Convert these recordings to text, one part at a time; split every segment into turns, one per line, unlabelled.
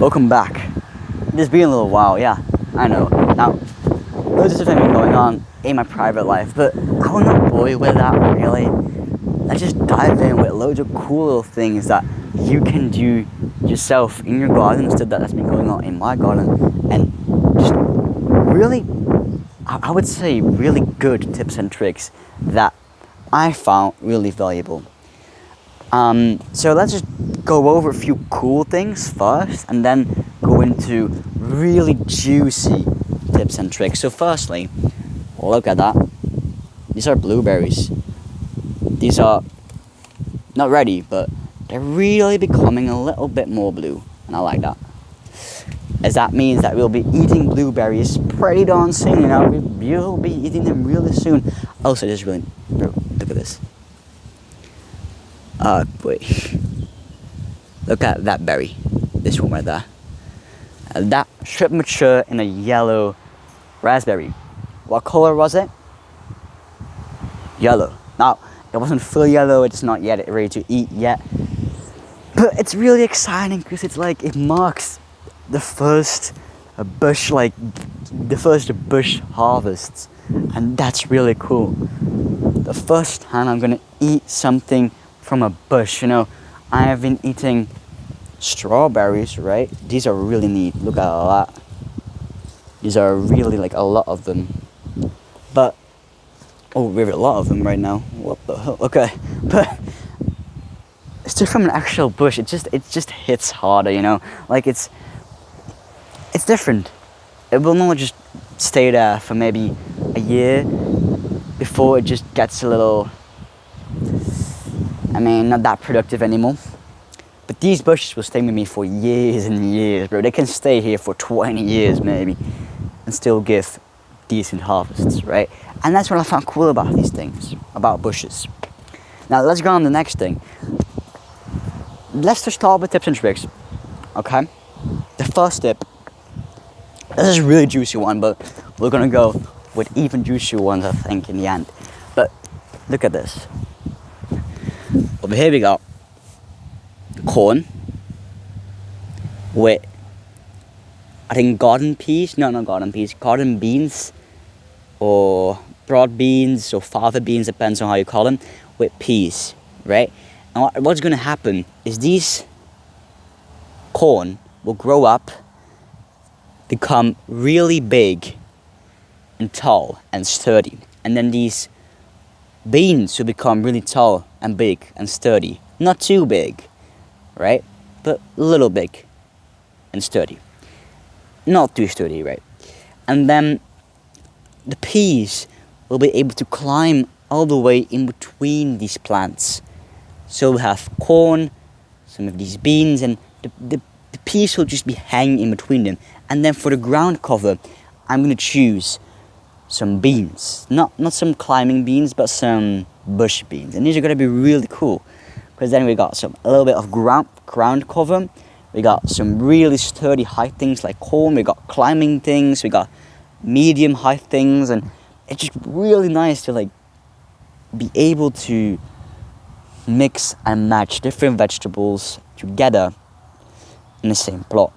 Welcome back. It's been a little while, yeah, I know. Now, loads of stuff has been going on in my private life, but I will not bore you with that, really. Let's just dive in with loads of cool little things that you can do yourself in your garden and stuff that's been going on in my garden. And just really, I would say really good tips and tricks that I found really valuable. So let's just go over a few cool things first and then go into really juicy tips and tricks. So firstly, look at that. These are blueberries. These are not ready, but they're really becoming a little bit more blue, and I like that. As that means that we'll be eating blueberries pretty darn soon, we'll be eating them really soon. Also, just really, bro, look at this. Wait. Look at that berry. This one right there. That should mature in a yellow raspberry. What color was it? Yellow. Now, it wasn't full yellow, it's not yet ready to eat yet. But it's really exciting because it's like it marks the first bush harvests. And that's really cool. The first time I'm gonna eat something from a bush, I have been eating strawberries, right? These are really neat. Look at that. These are really like a lot of them. But we have a lot of them right now. What the hell? Okay, but it's just from an actual bush. It just hits harder, Like it's different. It will not just stay there for maybe a year before it just gets a little, not that productive anymore. But these bushes will stay with me for years and years, bro. They can stay here for 20 years maybe and still give decent harvests, right? And that's what I found cool about these things, about bushes. Now let's go on to the next thing. Let's just start with tips and tricks, okay? The first tip, this is a really juicy one, but we're gonna go with even juicier ones, I think, in the end. But look at this. Over here we got corn with, I think, garden beans, or broad beans, or fava beans, depends on how you call them, with peas, right? And what's going to happen is these corn will grow up, become really big and tall and sturdy, and then these beans will become really tall and big and sturdy. Not too big, right? But a little big and sturdy. Not too sturdy, right? And then the peas will be able to climb all the way in between these plants. So we have corn, some of these beans, and the peas will just be hanging in between them. And then for the ground cover, I'm going to choose some beans. Not some climbing beans, but some bush beans. And these are going to be really cool. Because then we got a little bit of ground cover. We got some really sturdy high things like corn. We got climbing things. We got medium high things. And it's just really nice to be able to mix and match different vegetables together in the same plot.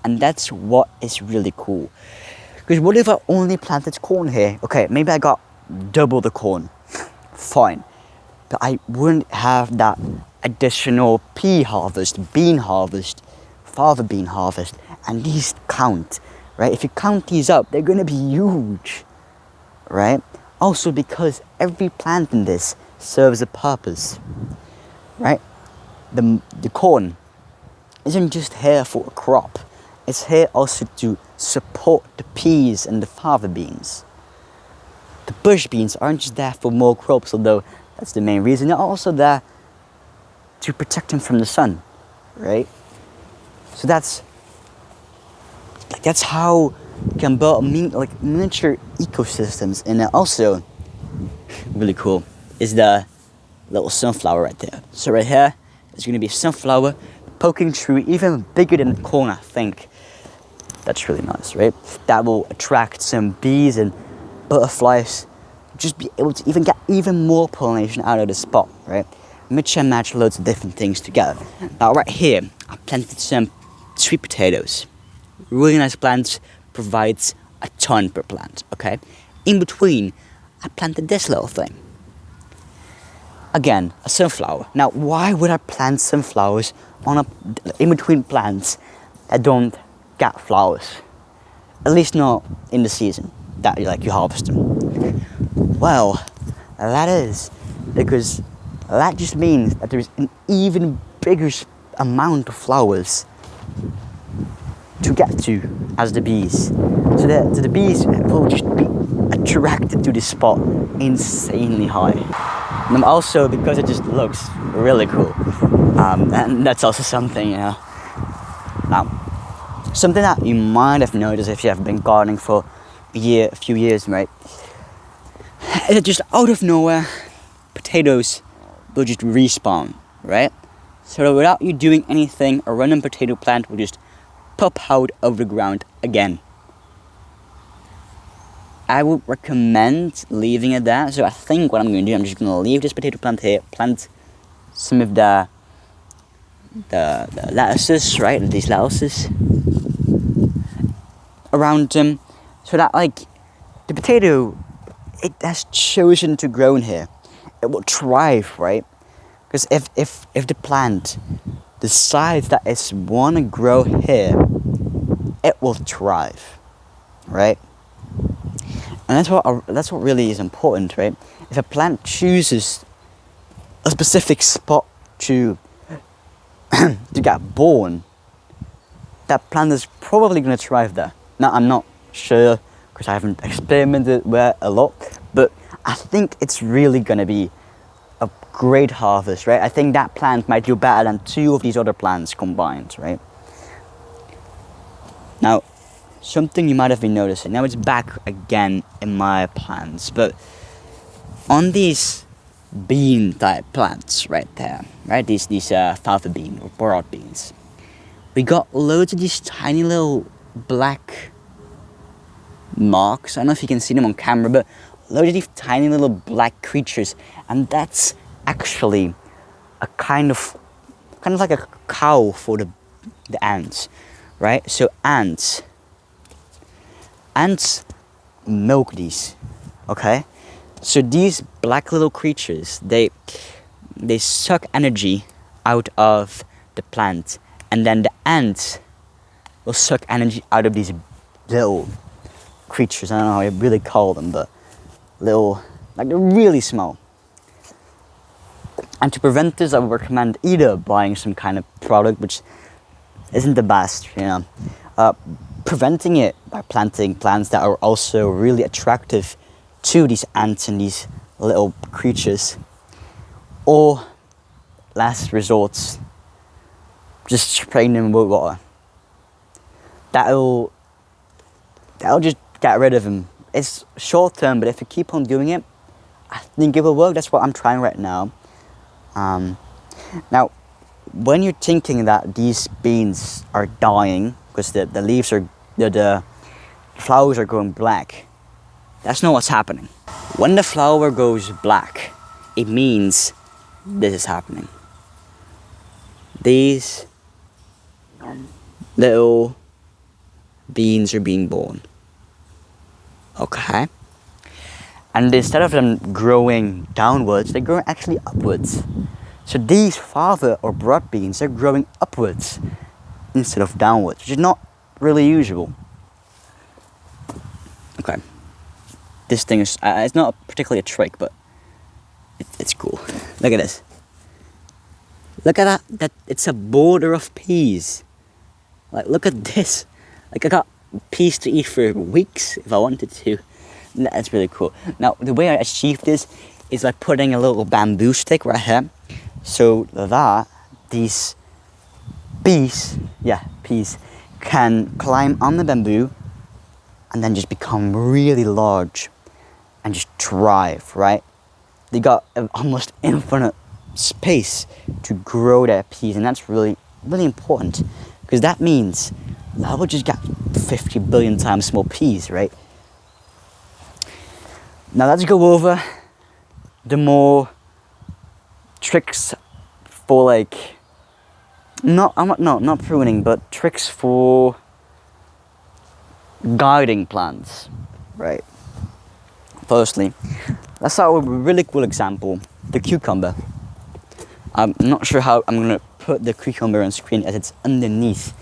And that's what is really cool. Because what if I only planted corn here? Okay, maybe I got double the corn. Fine. But I wouldn't have that additional pea harvest, bean harvest, fava bean harvest. And these count, right? If you count these up, they're going to be huge, right? Also because every plant in this serves a purpose, right? The corn isn't just here for a crop. It's here also to support the peas and the fava beans. The bush beans aren't just there for more crops, although that's the main reason. They're also there to protect them from the sun, right? So that's how you can build miniature ecosystems. And also, really cool, is the little sunflower right there. So right here, there's going to be a sunflower poking through, even bigger than the corn, I think. That's really nice, right? That will attract some bees and butterflies. Just be able to even get even more pollination out of the spot, right? Mix and match loads of different things together. Now right here, I planted some sweet potatoes. Really nice plants, provides a ton per plant, okay? In between, I planted this little thing. Again, a sunflower. Now, why would I plant sunflowers in between plants that don't get flowers? At least not in the season that you harvest them. Well, that is because that just means that there's an even bigger amount of flowers to get to as the bees. So the bees will just be attracted to this spot insanely high. And also because it just looks really cool. And that's also something, something that you might have noticed if you have been gardening for a few years, right? Just out of nowhere, potatoes will just respawn, right? So without you doing anything, a random potato plant will just pop out of the ground again. I would recommend leaving it there. So I think what I'm going to do, I'm just going to leave this potato plant here, plant some of the lettuces, right? These lettuces around them, so that the potato, it has chosen to grow in here. It will thrive, right? Because if the plant decides that it's want to grow here, it will thrive, right? And that's what really is important, right? If a plant chooses a specific spot to get born, that plant is probably going to thrive there. Now, I'm not sure because I haven't experimented with it a lot, but I think it's really going to be a great harvest, right? I think that plant might do better than 2 of these other plants combined, right? Now, something you might have been noticing, now it's back again in my plants, but on these bean type plants right there, right? These fava bean or broad beans, we got loads of these tiny little black marks. I don't know if you can see them on camera, but loads of these tiny little black creatures, and that's actually a kind of like a cow for the ants, right? So ants milk these, okay? So these black little creatures, they suck energy out of the plant, and then the ants will suck energy out of these little creatures. I don't know how you really call them, but they're really small. And to prevent this, I would recommend either buying some kind of product which isn't the best, preventing it by planting plants that are also really attractive to these ants and these little creatures, or last resort, just spraying them with water. That'll just get rid of them. It's short term, but if you keep on doing it, I think it will work. That's what I'm trying right now. Now, when you're thinking that these beans are dying because the leaves are, the flowers are going black, that's not what's happening. When the flower goes black, it means this is happening. These little beans are being born. Okay? And instead of them growing downwards, they're growing actually upwards. So these fava or broad beans are growing upwards instead of downwards, which is not really usual. Okay. This thing is, it's not particularly a trick, but it's cool. Look at this. Look at that, it's a border of peas. Look at this. I got peas to eat for weeks if I wanted to. That's really cool. Now, the way I achieved this is by putting a little bamboo stick right here, so that these peas can climb on the bamboo and then just become really large and just thrive, right? They got almost infinite space to grow their peas, and that's really, really important, because that means I will just get 50 billion times more peas, right? Now let's go over the more tricks for not pruning, but tricks for guiding plants, right? Firstly, let's start with a really cool example, the cucumber. I'm not sure how I'm gonna put the cucumber on screen as it's underneath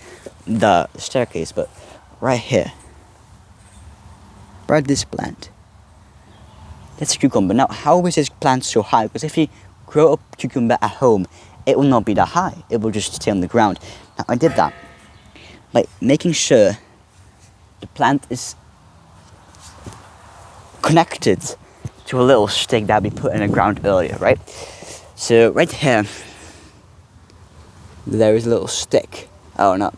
the staircase, but right here, right this plant, that's a cucumber. Now, how is this plant so high? Because if you grow a cucumber at home, it will not be that high. It will just stay on the ground. Now, I did that by making sure the plant is connected to a little stick that we put in the ground earlier, right? So right here, there is a little stick. Oh, not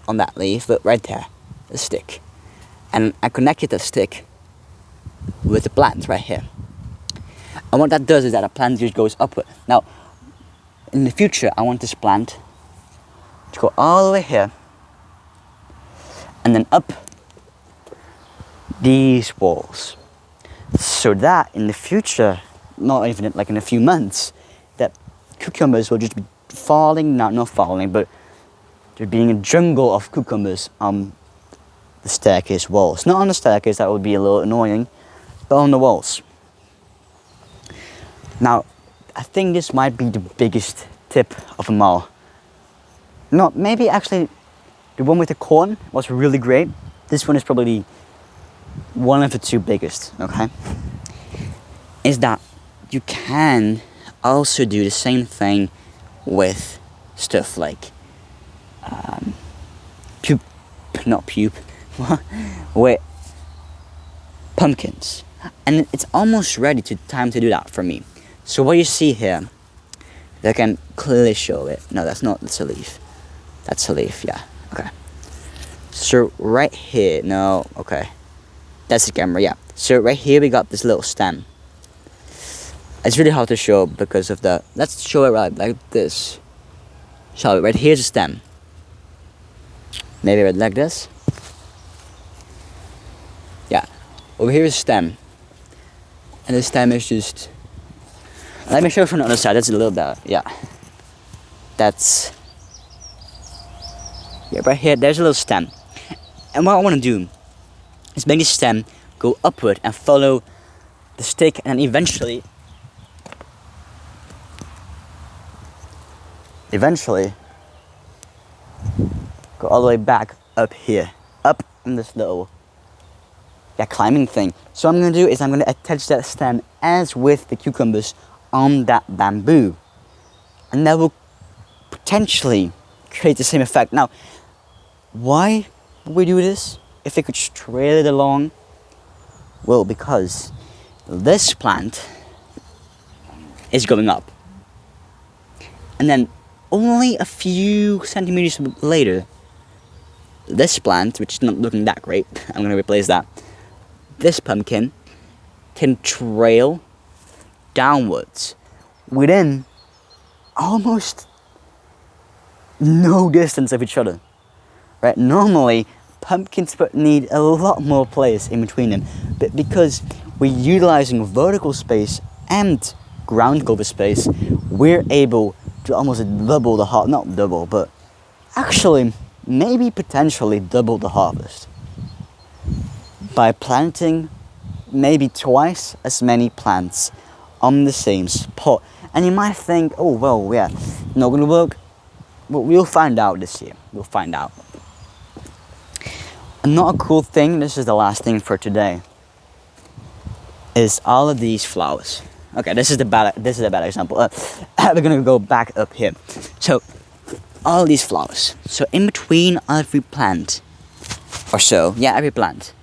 on that leaf, but right there, a stick. And I connected the stick with the plant right here. And what that does is that the plant just goes upward. Now, in the future, I want this plant to go all the way here and then up these walls. So that in the future, not even like in a few months, that cucumbers will just be falling, not falling, but there being a jungle of cucumbers on the staircase walls. Not on the staircase, that would be a little annoying, but on the walls. Now, I think this might be the biggest tip of them all. No, maybe actually the one with the corn was really great. This one is probably one of the two biggest, okay? Is that you can also do the same thing with stuff like with pumpkins. And it's almost ready time to do that for me. So what you see here, I can clearly show it. No, that's a leaf. That's a leaf, yeah, okay. So right here, no, okay. That's the camera, yeah. So right here we got this little stem. It's really hard to show because of the, let's show it right like this. Shall we? Right here's a stem. Maybe right like this. Yeah. Over here is a stem. And the stem is just, let me show it from the other side. That's a little bit, yeah. That's, yeah, right here, there's a little stem. And what I want to do is make the stem go upward and follow the stick, and eventually go all the way back up here, up in this little climbing thing. So what I'm going to do is I'm going to attach that stem as with the cucumbers on that bamboo, and that will potentially create the same effect. Now, why would we do this if we could trail it along? Well, because this plant is going up, and then only a few centimeters later, this plant, which is not looking that great, I'm going to replace that, this pumpkin can trail downwards within almost no distance of each other, right? Normally, pumpkins need a lot more place in between them, but because we're utilizing vertical space and ground cover space, we're able to almost double the not double, but actually maybe potentially double the harvest by planting maybe twice as many plants on the same spot. And you might think, oh well, yeah, not gonna work. Well, we'll find out this year. We'll find out. Not a cool thing, this is the last thing for today, is all of these flowers. Okay, this is a bad example. We're gonna go back up here. So, all these flowers. So in between every plant, or so, yeah, every plant,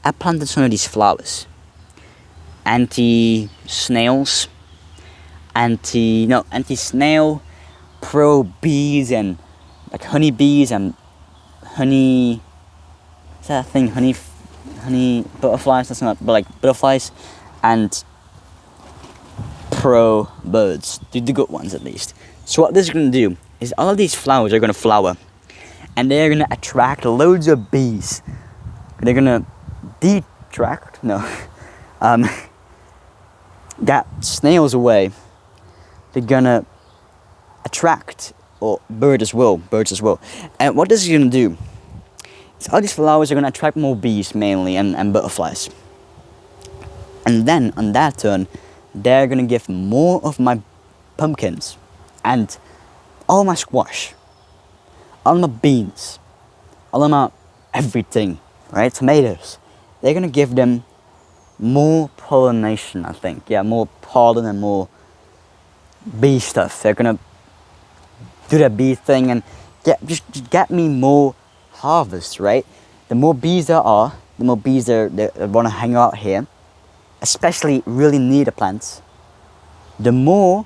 I planted some of these flowers. Anti-snail, pro bees, and like honey bees and honey. Is that a thing? Honey butterflies. That's not, but like butterflies, and pro birds. The good ones at least. So what this is gonna do is all of these flowers are gonna flower, and they're gonna attract loads of bees. They're gonna get snails away. They're gonna attract or birds as well. And what this is gonna do is all these flowers are gonna attract more bees mainly and butterflies. And then on that turn, they're gonna give more of my pumpkins and all my squash, all my beans, all of my everything, right? Tomatoes. They're gonna give them more pollination, I think. Yeah, more pollen and more bee stuff. They're gonna do that bee thing and just get me more harvest, right? The more bees there are, the more bees that wanna hang out here, especially really near the plants, the more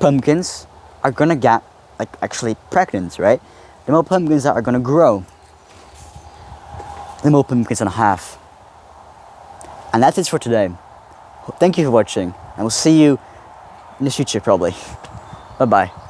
pumpkins are gonna get like actually pregnant, right? The more pumpkins that are gonna grow, the more pumpkins I'm gonna have. And that's it for today. Thank you for watching, and we'll see you in the future probably. Bye bye.